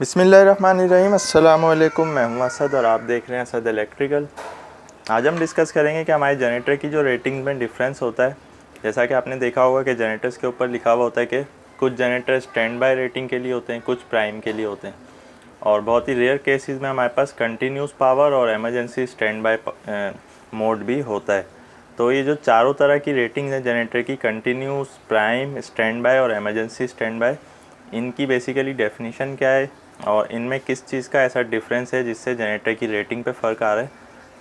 बिस्मिल्लाहिर्रहमानिर्रहीम। अस्सलाम वालेकुम। मैं हूं असद और आप देख रहे हैं असद इलेक्ट्रिकल। आज हम डिस्कस करेंगे कि हमारे जनरेटर की जो रेटिंग में डिफरेंस होता है। जैसा कि आपने देखा होगा कि जनरेटर्स के ऊपर लिखा हुआ होता है कि कुछ जनरेटर स्टैंड बाय रेटिंग के लिए होते हैं, कुछ प्राइम के लिए होते हैं, और बहुत ही रेयर केसेस में हमारे पास कंटिन्यूस पावर और इमरजेंसी स्टैंड बाय मोड भी होता है। तो ये जो चारों तरह की रेटिंग है जनरेटर की, कंटिन्यूस, प्राइम, स्टैंड बाय और इमरजेंसी स्टैंड बाय, इनकी बेसिकली डेफिनेशन क्या है और इनमें किस चीज़ का ऐसा डिफरेंस है जिससे जनरेटर की रेटिंग पे फ़र्क आ रहा है,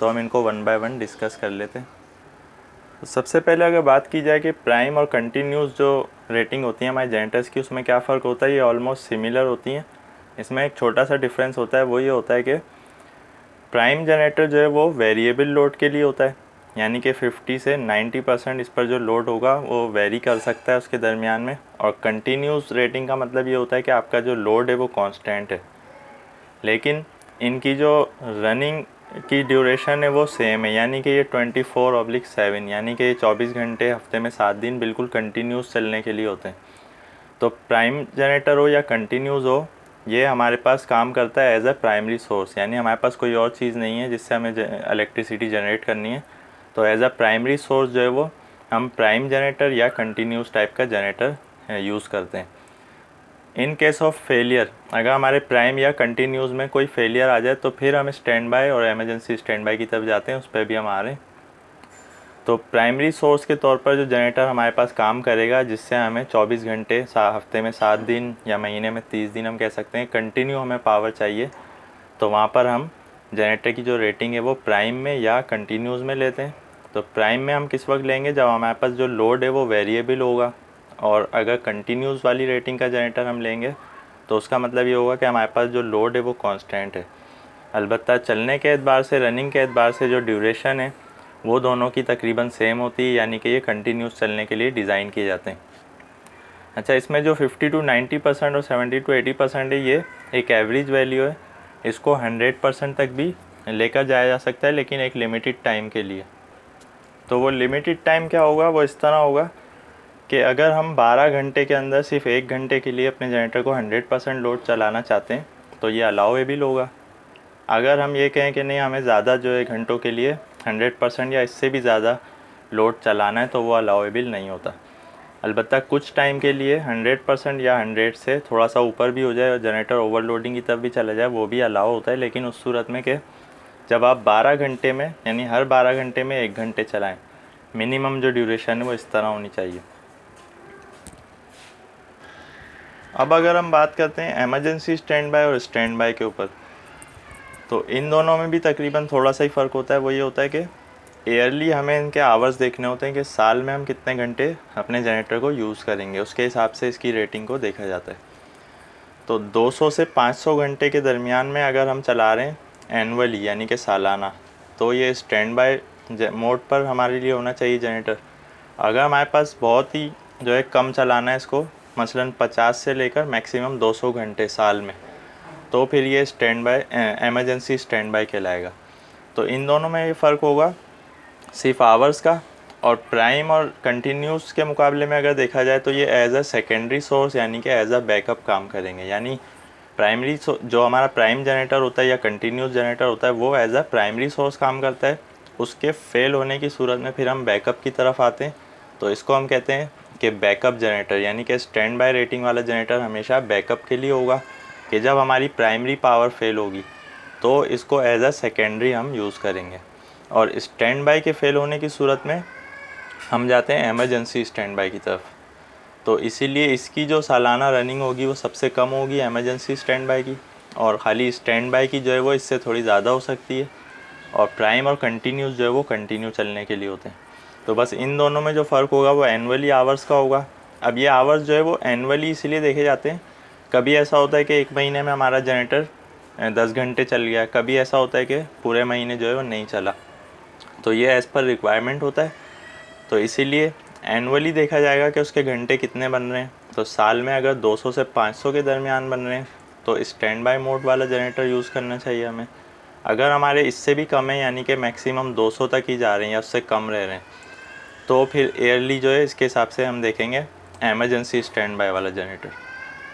तो हम इनको वन बाय वन डिस्कस कर लेते हैं। तो सबसे पहले अगर बात की जाए कि प्राइम और कंटिन्यूस जो रेटिंग होती है हमारे जनरेटर्स की, उसमें क्या फ़र्क होता है। ये ऑलमोस्ट सिमिलर होती हैं। इसमें एक छोटा सा डिफरेंस होता है, वो ये होता है कि प्राइम जनरेटर जो है वो वेरिएबल लोड के लिए होता है, यानी कि 50 से 90% इस पर जो लोड होगा वो वेरी कर सकता है उसके दरमियान में। और कंटिन्यूस रेटिंग का मतलब ये होता है कि आपका जो लोड है वो कांस्टेंट है, लेकिन इनकी जो रनिंग की ड्यूरेशन है वो सेम है, यानी कि ये 24/7, यानी कि ये 24 घंटे हफ्ते में 7 दिन बिल्कुल कंटिन्यूस चलने के लिए होते हैं। तो प्राइम जनरेटर हो या कंटिन्यूस हो, ये हमारे पास काम करता है एज अ प्राइमरी सोर्स, यानी हमारे पास कोई और चीज़ नहीं है जिससे हमें इलेक्ट्रिसिटी जनरेट करनी है। तो एज अ प्राइमरी सोर्स जो है वो हम प्राइम जनरेटर या कंटिन्यूस टाइप का जनरेटर यूज़ करते हैं। इन केस ऑफ फेलियर, अगर हमारे प्राइम या कंटिन्यूस में कोई फेलियर आ जाए तो फिर हम स्टैंड बाय और इमरजेंसी स्टैंड बाय की तरफ जाते हैं, उस पर भी हम आ रहे हैं। तो प्राइमरी सोर्स के तौर पर जो जनरेटर हमारे पास काम करेगा, जिससे हमें 24 घंटे हफ्ते में 7 दिन या महीने में 30 दिन हम कह सकते हैं कंटिन्यू हमें पावर चाहिए, तो वहाँ पर हम जनरेटर की जो रेटिंग है वो प्राइम में या कंटिन्यूस में लेते हैं। तो प्राइम में हम किस वक्त लेंगे, जब हमारे पास जो लोड है वो वेरिएबल होगा। और अगर कंटिन्यूस वाली रेटिंग का जनरेटर हम लेंगे तो उसका मतलब ये होगा कि हमारे पास जो लोड है वो कांस्टेंट है। अलबत्ता चलने के एतबार से, रनिंग के एतबार से जो ड्यूरेशन है वो दोनों की तकरीबन सेम होती है, यानी कि ये कंटिन्यूस चलने के लिए डिज़ाइन किए जाते हैं। अच्छा, इसमें जो 50 to 90% और 70 to 80% है, ये एक एवरेज वैल्यू है। इसको 100% तक भी लेकर जाया जा सकता है, लेकिन एक लिमिटेड टाइम के लिए। तो वो लिमिटेड टाइम क्या होगा, वो इस तरह होगा कि अगर हम 12 घंटे के अंदर सिर्फ 1 घंटे के लिए अपने जनरेटर को 100% लोड चलाना चाहते हैं तो ये अलाउएबल होगा। अगर हम ये कहें कि नहीं, हमें ज़्यादा जो है घंटों के लिए 100% या इससे भी ज़्यादा लोड चलाना है, तो वो अलाउएबल नहीं होता। अलबत्ता कुछ टाइम के लिए 100% या 100 से थोड़ा सा ऊपर भी हो जाए और जनरेटर ओवरलोडिंग की तरफ भी चला जाए, वो भी अलाउ होता है, लेकिन उस सूरत में कि जब आप 12 घंटे में, यानी हर 12 घंटे में 1 घंटे चलाएँ, मिनिमम जो ड्यूरेशन है वो इस तरह होनी चाहिए। अब अगर हम बात करते हैं इमरजेंसी स्टैंड बाय और स्टैंड बाय के ऊपर, तो इन दोनों में भी तकरीबन थोड़ा सा ही फ़र्क होता है। वो ये होता है कि ईयरली हमें इनके आवर्स देखने होते हैं कि साल में हम कितने घंटे अपने जनरेटर को यूज़ करेंगे, उसके हिसाब से इसकी रेटिंग को देखा जाता है। तो 200 से 500 घंटे के दरमियान में अगर हम चला रहे हैं एनुअली, यानी कि सालाना, तो ये स्टैंड बाय मोड पर हमारे लिए होना चाहिए जनरेटर। अगर हमारे पास बहुत ही जो है कम चलाना है इसको, मसलन 50 से लेकर मैक्सिमम 200 घंटे साल में, तो फिर ये stand by emergency stand by कहलाएगा। तो इन दोनों में ये फ़र्क होगा सिर्फ आवर्स का। और प्राइम और कंटिन्यूस के मुकाबले में अगर देखा जाए तो ये एज अ सेकेंडरी सोर्स, यानी कि एज अ बैकअप काम करेंगे। यानी प्राइमरी जो हमारा प्राइम जनरेटर होता है या कंटिन्यूस जनरेटर होता है, वो एज अ प्राइमरी सोर्स काम करता है। उसके फेल होने की सूरत में फिर हम बैकअप की तरफ आते हैं, तो इसको हम कहते हैं कि बैकअप जनरेटर, यानी कि स्टैंड बाय रेटिंग वाला जनरेटर हमेशा बैकअप के लिए होगा, कि जब हमारी प्राइमरी पावर फेल होगी तो इसको एज अ सेकेंडरी हम यूज़ करेंगे। और स्टैंड बाय के फेल होने की सूरत में हम जाते हैं एमरजेंसी स्टैंड बाय की तरफ। तो इसीलिए इसकी जो सालाना रनिंग होगी वो सबसे कम होगी एमरजेंसी स्टैंड बाय की, और ख़ाली स्टैंड बाय की जो है वो इससे थोड़ी ज़्यादा हो सकती है। और प्राइम और कंटिन्यूस जो है वो कंटिन्यू चलने के लिए होते हैं। तो बस इन दोनों में जो फ़र्क होगा वो एनुअली आवर्स का होगा। अब ये आवर्स जो है वो एनुअली इसलिए देखे जाते हैं, कभी ऐसा होता है कि एक महीने में हमारा जनरेटर 10 घंटे चल गया, कभी ऐसा होता है कि पूरे महीने जो है वो नहीं चला, तो ये एज़ पर रिक्वायरमेंट होता है। तो इसीलिए एनुअली देखा जाएगा कि उसके घंटे कितने बन रहे हैं। तो साल में अगर 200 से 500 के दरमियान बन रहे हैं तो स्टैंड बाय मोड वाला जनरेटर यूज़ करना चाहिए हमें। अगर हमारे इससे भी कम है, यानी कि मैक्सिमम 200 तक ही जा रहे हैं या उससे कम रह रहे हैं, तो फिर ईयरली जो है इसके हिसाब से हम देखेंगे एमरजेंसी स्टैंड बाय वाला जनरेटर।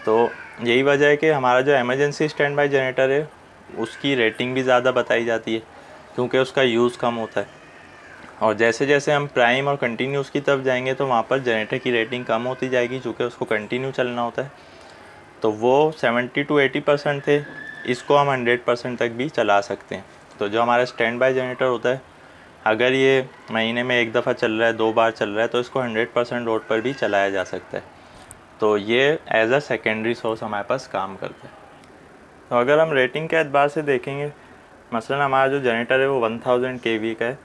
तो यही वजह है कि हमारा जो इमरजेंसी स्टैंड बाई जनरेटर है उसकी रेटिंग भी ज़्यादा बताई जाती है, क्योंकि उसका यूज़ कम होता है। और जैसे जैसे हम प्राइम और कंटिन्यूस की तरफ जाएंगे तो वहाँ पर जनरेटर की रेटिंग कम होती जाएगी, चूँकि उसको कंटिन्यू चलना होता है। तो वो 70 to 80% थे, इसको हम 100% तक भी चला सकते हैं। तो जो हमारा स्टैंड बाय जनरेटर होता है, अगर ये महीने में एक दफ़ा चल रहा है, 2 बार चल रहा है, तो इसको 100% लोड पर भी चलाया जा सकता है। तो ये एज अ सेकेंडरी सोर्स हमारे पास काम करता है। तो अगर हम रेटिंग के एतबार से देखेंगे, मसलन हमारा जो जनरेटर है वो 1000 kV का है,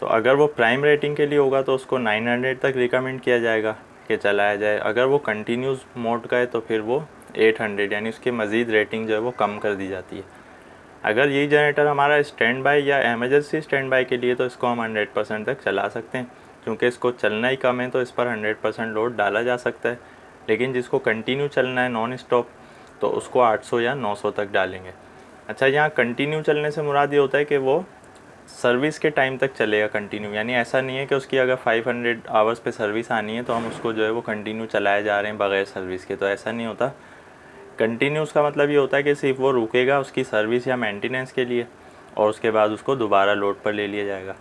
तो अगर वो प्राइम रेटिंग के लिए होगा तो उसको 900 तक रिकमेंड किया जाएगा कि चलाया जाए। अगर वो कंटिन्यूस मोड का है तो फिर वो 800 यानी उसकी मज़ीद रेटिंग जो है वो कम कर दी जाती है। अगर ये जनरेटर हमारा स्टैंड बाय या एमरजेंसी स्टैंड बाय के लिए तो इसको हम 100% तक चला सकते हैं, क्योंकि इसको चलना ही कम है तो इस पर 100% लोड डाला जा सकता है। लेकिन जिसको कंटिन्यू चलना है नॉन स्टॉप, तो उसको 800 या 900 तक डालेंगे। अच्छा, यहाँ कंटिन्यू चलने से मुराद ये होता है कि वो सर्विस के टाइम तक चलेगा कंटिन्यू, यानी ऐसा नहीं है कि उसकी अगर 500 आवर्स पे सर्विस आनी है तो हम उसको जो है वो कंटिन्यू चलाए जा रहे हैं बग़ैर सर्विस के, तो ऐसा नहीं होता। कंटिन्यूस का मतलब ये होता है कि सिर्फ वो रुकेगा उसकी सर्विस या मेंटेनेंस के लिए, और उसके बाद उसको दोबारा लोड पर ले लिया जाएगा।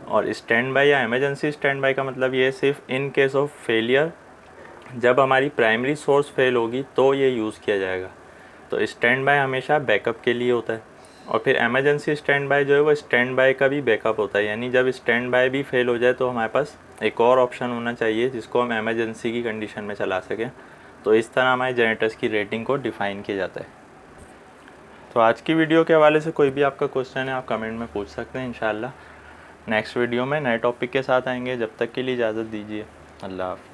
और स्टैंड बाय या इमरजेंसी स्टैंड बाय का मतलब ये है सिर्फ इन केस ऑफ फेलियर, जब हमारी प्राइमरी सोर्स फेल होगी तो ये यूज़ किया जाएगा। तो स्टैंड बाय हमेशा बैकअप के लिए होता है, और फिर एमरजेंसी स्टैंड बाय जो है वो स्टैंड बाय का भी बैकअप होता है। यानी जब स्टैंड बाय भी फेल हो जाए तो हमारे पास एक और ऑप्शन होना चाहिए जिसको हम एमरजेंसी की कंडीशन में चला सकें। तो इस तरह हमारे जनरेटर्स की रेटिंग को डिफ़ाइन किया जाता है। तो आज की वीडियो के हवाले से कोई भी आपका क्वेश्चन है आप कमेंट में पूछ सकते हैं। इंशाल्लाह नेक्स्ट वीडियो में नए टॉपिक के साथ आएंगे। जब तक के लिए इजाज़त दीजिए। अल्लाह हाफ़िज़।